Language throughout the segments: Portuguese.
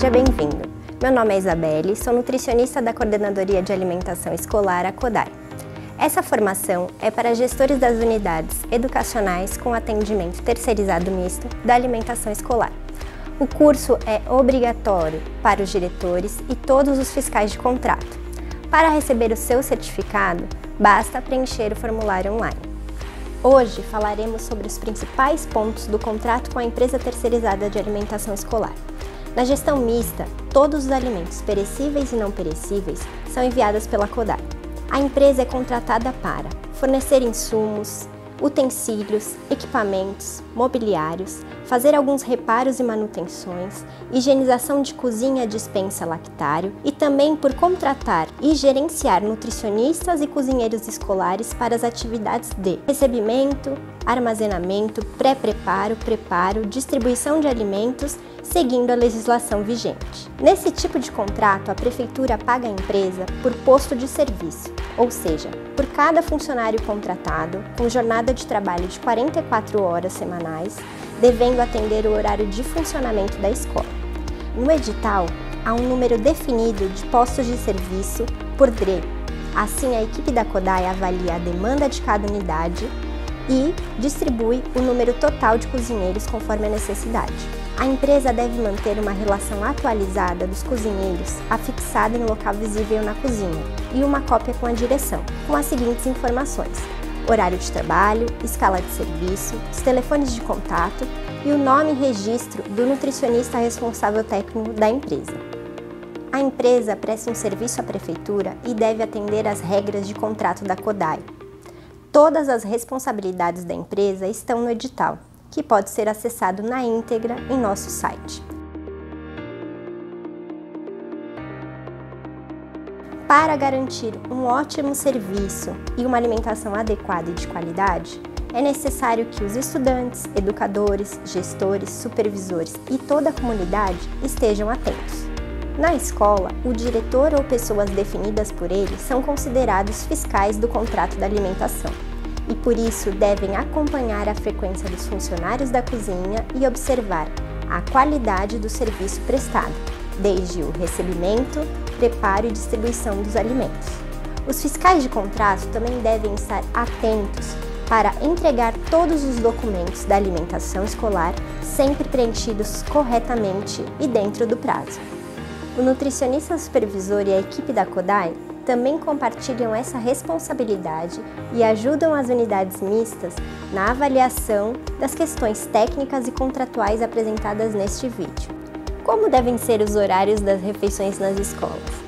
seja bem-vindo. Meu nome é Isabelle, sou nutricionista da Coordenadoria de Alimentação Escolar, a CODAI. Essa formação é para gestores das unidades educacionais com atendimento terceirizado misto da alimentação escolar. O curso é obrigatório para os diretores e todos os fiscais de contrato. Para receber o seu certificado, basta preencher o formulário online. Hoje falaremos sobre os principais pontos do contrato com a empresa terceirizada de alimentação escolar. Na gestão mista, todos os alimentos perecíveis e não perecíveis são enviados pela CODAI. A empresa é contratada para fornecer insumos, utensílios, equipamentos, mobiliários, fazer alguns reparos e manutenções, higienização de cozinha, dispensa, lactário e também por contratar e gerenciar nutricionistas e cozinheiros escolares para as atividades de recebimento, armazenamento, pré-preparo, preparo, distribuição de alimentos, seguindo a legislação vigente. Nesse tipo de contrato, a prefeitura paga a empresa por posto de serviço, ou seja, por cada funcionário contratado, com jornada de trabalho de 44 horas semanais, devendo atender o horário de funcionamento da escola. No edital, há um número definido de postos de serviço por DRE. Assim, a equipe da CODAI avalia a demanda de cada unidade e distribui o número total de cozinheiros conforme a necessidade. A empresa deve manter uma relação atualizada dos cozinheiros afixada em local visível na cozinha e uma cópia com a direção, com as seguintes informações: horário de trabalho, escala de serviço, os telefones de contato e o nome e registro do nutricionista responsável técnico da empresa. A empresa presta um serviço à prefeitura e deve atender às regras de contrato da CODAI. Todas as responsabilidades da empresa estão no edital, que pode ser acessado na íntegra em nosso site. Para garantir um ótimo serviço e uma alimentação adequada e de qualidade, é necessário que os estudantes, educadores, gestores, supervisores e toda a comunidade estejam atentos. Na escola, o diretor ou pessoas definidas por ele são considerados fiscais do contrato da alimentação e, por isso, devem acompanhar a frequência dos funcionários da cozinha e observar a qualidade do serviço prestado, desde o recebimento, preparo e distribuição dos alimentos. Os fiscais de contrato também devem estar atentos para entregar todos os documentos da alimentação escolar, sempre preenchidos corretamente e dentro do prazo. O nutricionista supervisor e a equipe da CODAI também compartilham essa responsabilidade e ajudam as unidades mistas na avaliação das questões técnicas e contratuais apresentadas neste vídeo. Como devem ser os horários das refeições nas escolas?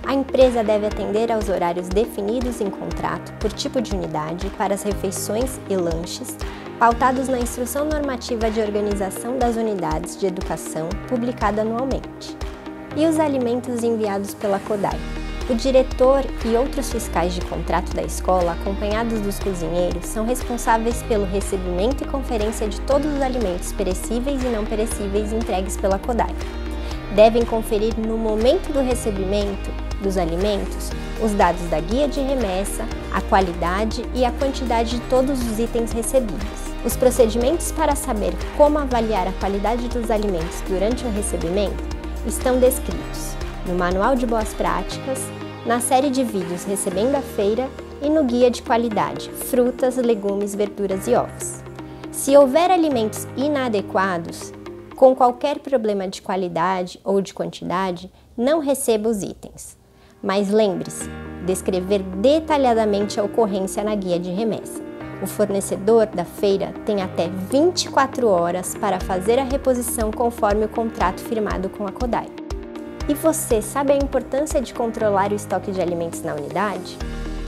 A empresa deve atender aos horários definidos em contrato por tipo de unidade para as refeições e lanches, pautados na Instrução Normativa de Organização das Unidades de Educação, publicada anualmente. E os alimentos enviados pela CODAI. O diretor e outros fiscais de contrato da escola, acompanhados dos cozinheiros, são responsáveis pelo recebimento e conferência de todos os alimentos perecíveis e não perecíveis entregues pela CODAI. Devem conferir no momento do recebimento dos alimentos os dados da guia de remessa, a qualidade e a quantidade de todos os itens recebidos. Os procedimentos para saber como avaliar a qualidade dos alimentos durante o recebimento estão descritos no Manual de Boas Práticas, na série de vídeos Recebendo a Feira e no Guia de Qualidade, Frutas, Legumes, Verduras e Ovos. Se houver alimentos inadequados, com qualquer problema de qualidade ou de quantidade, não receba os itens. Mas lembre-se, descrever detalhadamente a ocorrência na guia de remessa. O fornecedor da feira tem até 24 horas para fazer a reposição conforme o contrato firmado com a CODAI. E você sabe a importância de controlar o estoque de alimentos na unidade?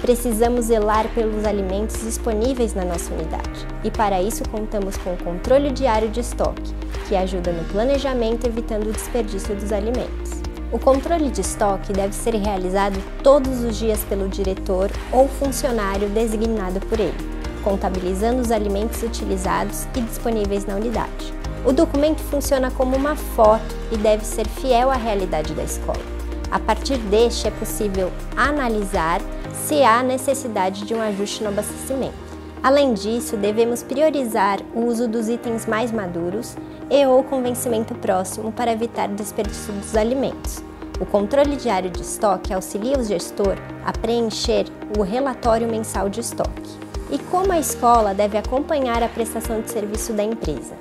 Precisamos zelar pelos alimentos disponíveis na nossa unidade e para isso contamos com o controle diário de estoque, que ajuda no planejamento evitando o desperdício dos alimentos. O controle de estoque deve ser realizado todos os dias pelo diretor ou funcionário designado por ele, contabilizando os alimentos utilizados e disponíveis na unidade. O documento funciona como uma foto e deve ser fiel à realidade da escola. A partir deste é possível analisar se há necessidade de um ajuste no abastecimento. Além disso, devemos priorizar o uso dos itens mais maduros ou com vencimento próximo para evitar desperdício dos alimentos. O controle diário de estoque auxilia o gestor a preencher o relatório mensal de estoque. E como a escola deve acompanhar a prestação de serviço da empresa?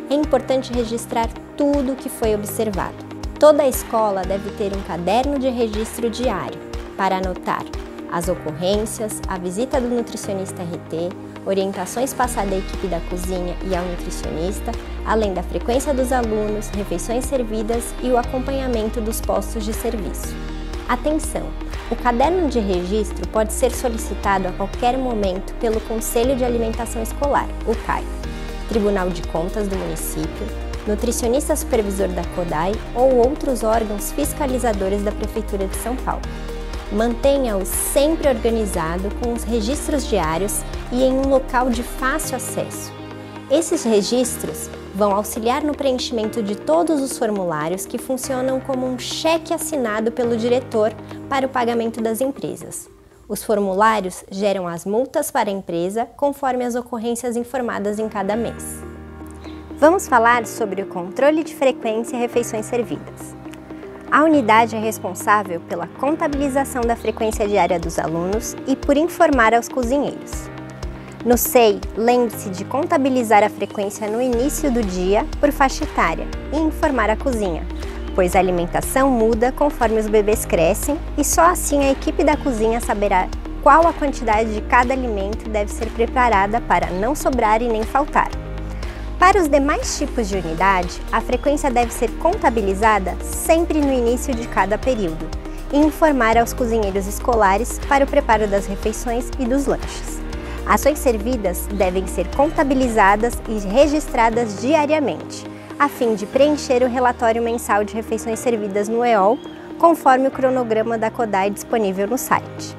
É importante registrar tudo o que foi observado. Toda a escola deve ter um caderno de registro diário para anotar as ocorrências, a visita do nutricionista RT, orientações passadas à equipe da cozinha e ao nutricionista, além da frequência dos alunos, refeições servidas e o acompanhamento dos postos de serviço. Atenção! O caderno de registro pode ser solicitado a qualquer momento pelo Conselho de Alimentação Escolar, o CAE, Tribunal de Contas do município, nutricionista supervisor da CODAI ou outros órgãos fiscalizadores da Prefeitura de São Paulo. Mantenha-o sempre organizado com os registros diários e em um local de fácil acesso. Esses registros vão auxiliar no preenchimento de todos os formulários que funcionam como um cheque assinado pelo diretor para o pagamento das empresas. Os formulários geram as multas para a empresa conforme as ocorrências informadas em cada mês. Vamos falar sobre o controle de frequência e refeições servidas. A unidade é responsável pela contabilização da frequência diária dos alunos e por informar aos cozinheiros. No SEI, lembre-se de contabilizar a frequência no início do dia por faixa etária e informar a cozinha, pois a alimentação muda conforme os bebês crescem e só assim a equipe da cozinha saberá qual a quantidade de cada alimento deve ser preparada para não sobrar e nem faltar. Para os demais tipos de unidade, a frequência deve ser contabilizada sempre no início de cada período e informar aos cozinheiros escolares para o preparo das refeições e dos lanches. Ações servidas devem ser contabilizadas e registradas diariamente, a fim de preencher o relatório mensal de refeições servidas no EOL, conforme o cronograma da CODAI disponível no site.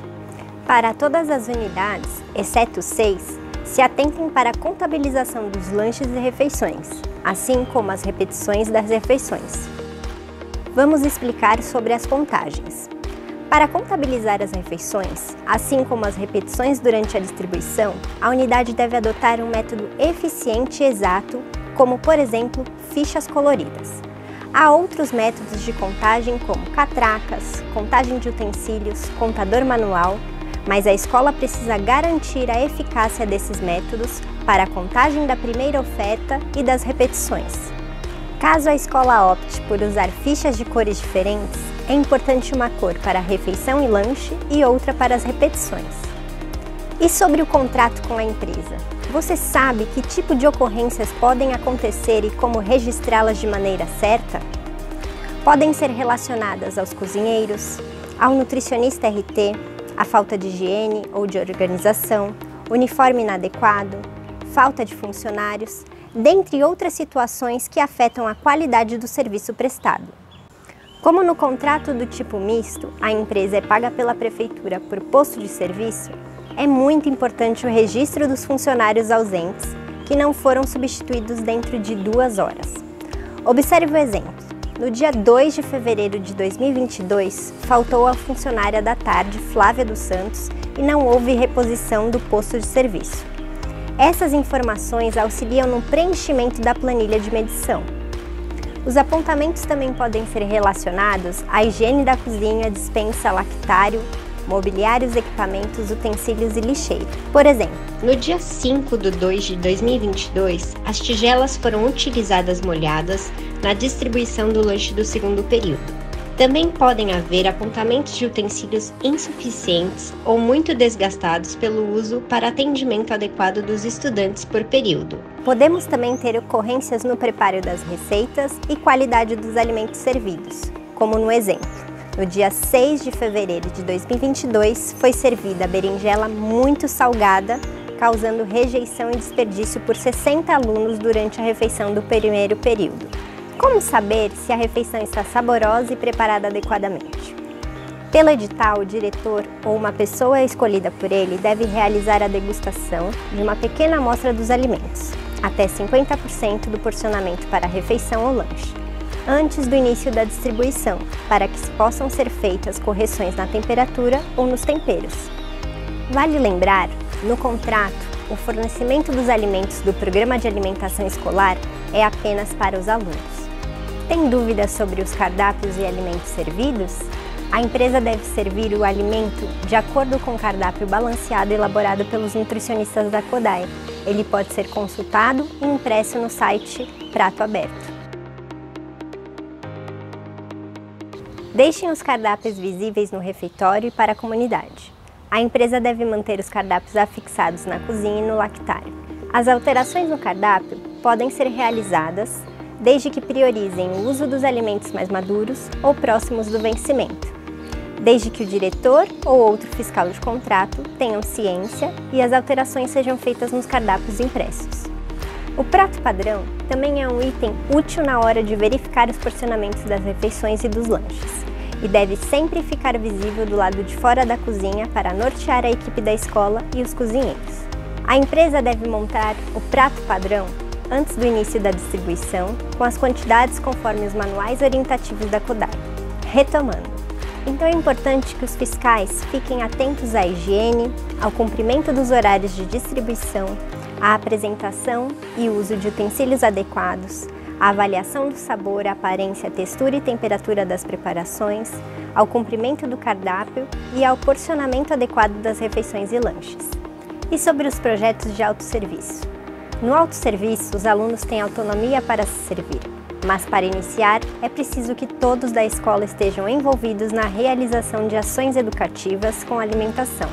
Para todas as unidades, exceto 6, se atentem para a contabilização dos lanches e refeições, assim como as repetições das refeições. Vamos explicar sobre as contagens. Para contabilizar as refeições, assim como as repetições durante a distribuição, a unidade deve adotar um método eficiente e exato, como, por exemplo, fichas coloridas. Há outros métodos de contagem como catracas, contagem de utensílios, contador manual, mas a escola precisa garantir a eficácia desses métodos para a contagem da primeira oferta e das repetições. Caso a escola opte por usar fichas de cores diferentes, é importante uma cor para a refeição e lanche e outra para as repetições. E sobre o contrato com a empresa? Você sabe que tipo de ocorrências podem acontecer e como registrá-las de maneira certa? Podem ser relacionadas aos cozinheiros, ao nutricionista RT, a falta de higiene ou de organização, uniforme inadequado, falta de funcionários, dentre outras situações que afetam a qualidade do serviço prestado. Como no contrato do tipo misto, a empresa é paga pela prefeitura por posto de serviço, é muito importante o registro dos funcionários ausentes que não foram substituídos dentro de 2 horas. Observe o exemplo. No dia 2 de fevereiro de 2022, faltou a funcionária da tarde, Flávia dos Santos, e não houve reposição do posto de serviço. Essas informações auxiliam no preenchimento da planilha de medição. Os apontamentos também podem ser relacionados à higiene da cozinha, despensa, lactário, mobiliários, equipamentos, utensílios e lixeiro. Por exemplo, no dia 5/2 de 2022, as tigelas foram utilizadas molhadas na distribuição do lanche do segundo período. Também podem haver apontamentos de utensílios insuficientes ou muito desgastados pelo uso para atendimento adequado dos estudantes por período. Podemos também ter ocorrências no preparo das receitas e qualidade dos alimentos servidos, como no exemplo. No dia 6 de fevereiro de 2022, foi servida a berinjela muito salgada, causando rejeição e desperdício por 60 alunos durante a refeição do primeiro período. Como saber se a refeição está saborosa e preparada adequadamente? Pelo edital, o diretor ou uma pessoa escolhida por ele deve realizar a degustação de uma pequena amostra dos alimentos, até 50% do porcionamento para a refeição ou lanche, antes do início da distribuição, para que possam ser feitas correções na temperatura ou nos temperos. Vale lembrar, no contrato, o fornecimento dos alimentos do Programa de Alimentação Escolar é apenas para os alunos. Tem dúvidas sobre os cardápios e alimentos servidos? A empresa deve servir o alimento de acordo com o cardápio balanceado elaborado pelos nutricionistas da Kodai. Ele pode ser consultado e impresso no site Prato Aberto. Deixem os cardápios visíveis no refeitório e para a comunidade. A empresa deve manter os cardápios afixados na cozinha e no lactário. As alterações no cardápio podem ser realizadas desde que priorizem o uso dos alimentos mais maduros ou próximos do vencimento, desde que o diretor ou outro fiscal de contrato tenham ciência e as alterações sejam feitas nos cardápios impressos. O prato padrão também é um item útil na hora de verificar os porcionamentos das refeições e dos lanches, e deve sempre ficar visível do lado de fora da cozinha para nortear a equipe da escola e os cozinheiros. A empresa deve montar o prato padrão antes do início da distribuição, com as quantidades conforme os manuais orientativos da Kodai. Retomando, então é importante que os fiscais fiquem atentos à higiene, ao cumprimento dos horários de distribuição, à apresentação e uso de utensílios adequados, à avaliação do sabor, aparência, textura e temperatura das preparações, ao cumprimento do cardápio e ao porcionamento adequado das refeições e lanches. E sobre os projetos de autosserviço? No autosserviço, os alunos têm autonomia para se servir, mas para iniciar é preciso que todos da escola estejam envolvidos na realização de ações educativas com alimentação.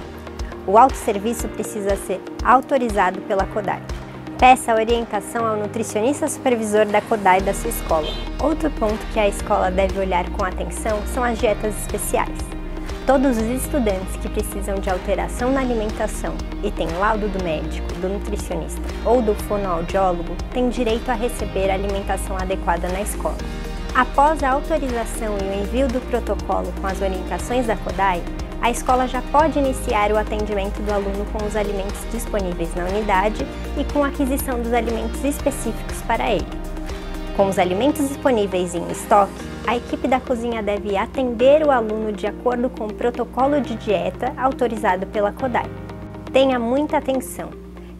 O autosserviço precisa ser autorizado pela Kodai. Peça orientação ao nutricionista supervisor da Kodai da sua escola. Outro ponto que a escola deve olhar com atenção são as dietas especiais. Todos os estudantes que precisam de alteração na alimentação e têm laudo do médico, do nutricionista ou do fonoaudiólogo têm direito a receber a alimentação adequada na escola. Após a autorização e o envio do protocolo com as orientações da Kodai, a escola já pode iniciar o atendimento do aluno com os alimentos disponíveis na unidade e com a aquisição dos alimentos específicos para ele. Com os alimentos disponíveis em estoque, a equipe da cozinha deve atender o aluno de acordo com o protocolo de dieta autorizado pela Kodai. Tenha muita atenção.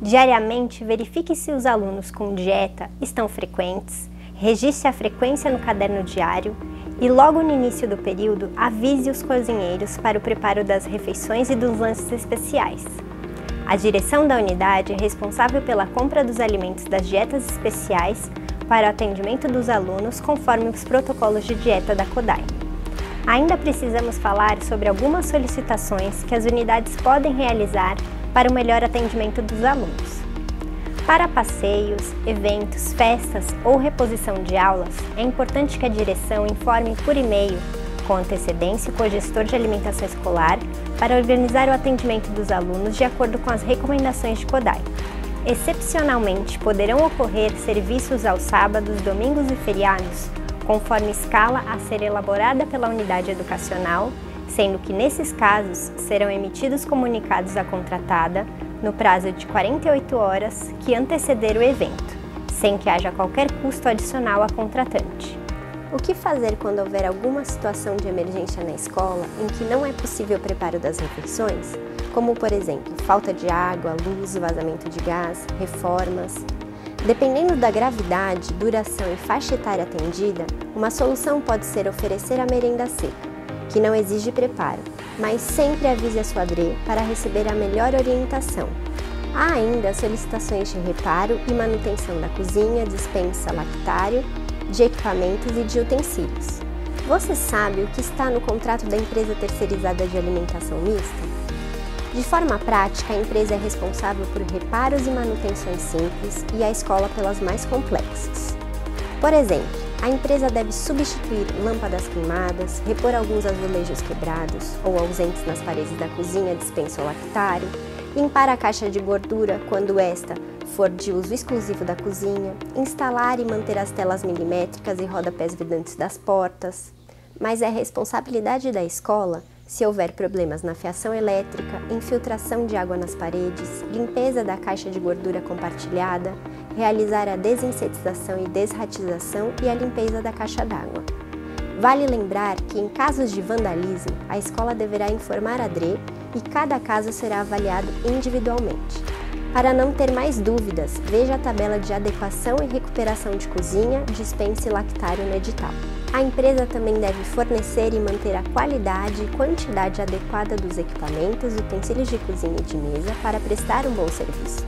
Diariamente, verifique se os alunos com dieta estão frequentes, registre a frequência no caderno diário e logo no início do período, avise os cozinheiros para o preparo das refeições e dos lanches especiais. A direção da unidade é responsável pela compra dos alimentos das dietas especiais para o atendimento dos alunos conforme os protocolos de dieta da Kodai. Ainda precisamos falar sobre algumas solicitações que as unidades podem realizar para o melhor atendimento dos alunos. Para passeios, eventos, festas ou reposição de aulas, é importante que a direção informe por e-mail, com antecedência, o cogestor de alimentação escolar para organizar o atendimento dos alunos de acordo com as recomendações de Kodai. Excepcionalmente, poderão ocorrer serviços aos sábados, domingos e feriados, conforme escala a ser elaborada pela unidade educacional, sendo que nesses casos serão emitidos comunicados à contratada no prazo de 48 horas que anteceder o evento, sem que haja qualquer custo adicional à contratante. O que fazer quando houver alguma situação de emergência na escola em que não é possível o preparo das refeições, como por exemplo, falta de água, luz, vazamento de gás, reformas? Dependendo da gravidade, duração e faixa etária atendida, uma solução pode ser oferecer a merenda seca, que não exige preparo, mas sempre avise a sua DRE para receber a melhor orientação. Há ainda solicitações de reparo e manutenção da cozinha, despensa, lactário, de equipamentos e de utensílios. Você sabe o que está no contrato da empresa terceirizada de alimentação mista? De forma prática, a empresa é responsável por reparos e manutenções simples e a escola pelas mais complexas. Por exemplo, a empresa deve substituir lâmpadas queimadas, repor alguns azulejos quebrados ou ausentes nas paredes da cozinha, despensa ou lactário, limpar a caixa de gordura quando esta for de uso exclusivo da cozinha, instalar e manter as telas milimétricas e rodapés vedantes das portas. Mas é responsabilidade da escola se houver problemas na fiação elétrica, infiltração de água nas paredes, limpeza da caixa de gordura compartilhada, realizar a desinsetização e desratização e a limpeza da caixa d'água. Vale lembrar que em casos de vandalismo, a escola deverá informar a DRE e cada caso será avaliado individualmente. Para não ter mais dúvidas, veja a tabela de adequação e recuperação de cozinha, dispensa e lactário no edital. A empresa também deve fornecer e manter a qualidade e quantidade adequada dos equipamentos, utensílios de cozinha e de mesa para prestar um bom serviço.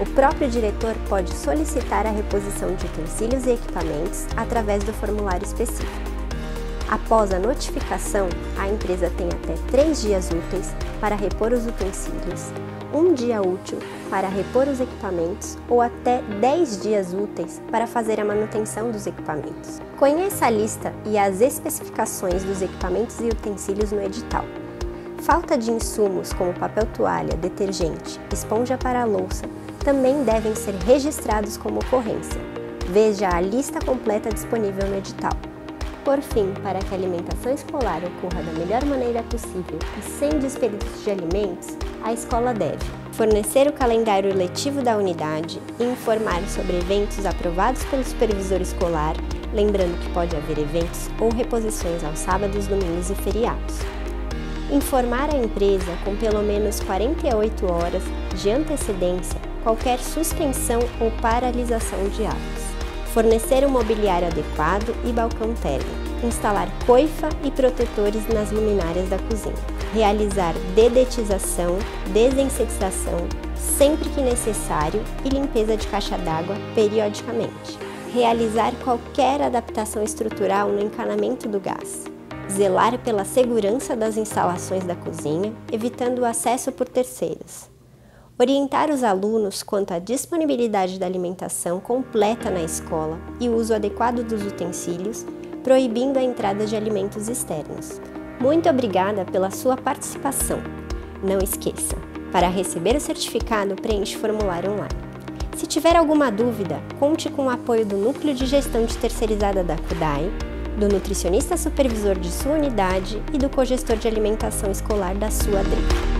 O próprio diretor pode solicitar a reposição de utensílios e equipamentos através do formulário específico. Após a notificação, a empresa tem até 3 dias úteis para repor os utensílios, 1 dia útil para repor os equipamentos ou até 10 dias úteis para fazer a manutenção dos equipamentos. Conheça a lista e as especificações dos equipamentos e utensílios no edital. Falta de insumos como papel toalha, detergente, esponja para a louça também devem ser registrados como ocorrência. Veja a lista completa disponível no edital. Por fim, para que a alimentação escolar ocorra da melhor maneira possível e sem desperdício de alimentos, a escola deve fornecer o calendário letivo da unidade e informar sobre eventos aprovados pelo supervisor escolar, lembrando que pode haver eventos ou reposições aos sábados, domingos e feriados. Informar a empresa com pelo menos 48 horas de antecedência qualquer suspensão ou paralisação de aulas. Fornecer um mobiliário adequado e balcão térmico. Instalar coifa e protetores nas luminárias da cozinha. Realizar dedetização, desinsetização sempre que necessário e limpeza de caixa d'água periodicamente. Realizar qualquer adaptação estrutural no encanamento do gás. Zelar pela segurança das instalações da cozinha, evitando o acesso por terceiros. Orientar os alunos quanto à disponibilidade da alimentação completa na escola e o uso adequado dos utensílios, proibindo a entrada de alimentos externos. Muito obrigada pela sua participação. Não esqueça, para receber o certificado, preencha o formulário online. Se tiver alguma dúvida, conte com o apoio do Núcleo de Gestão de Terceirizada da CUDAI, do nutricionista supervisor de sua unidade e do cogestor de alimentação escolar da sua DRE.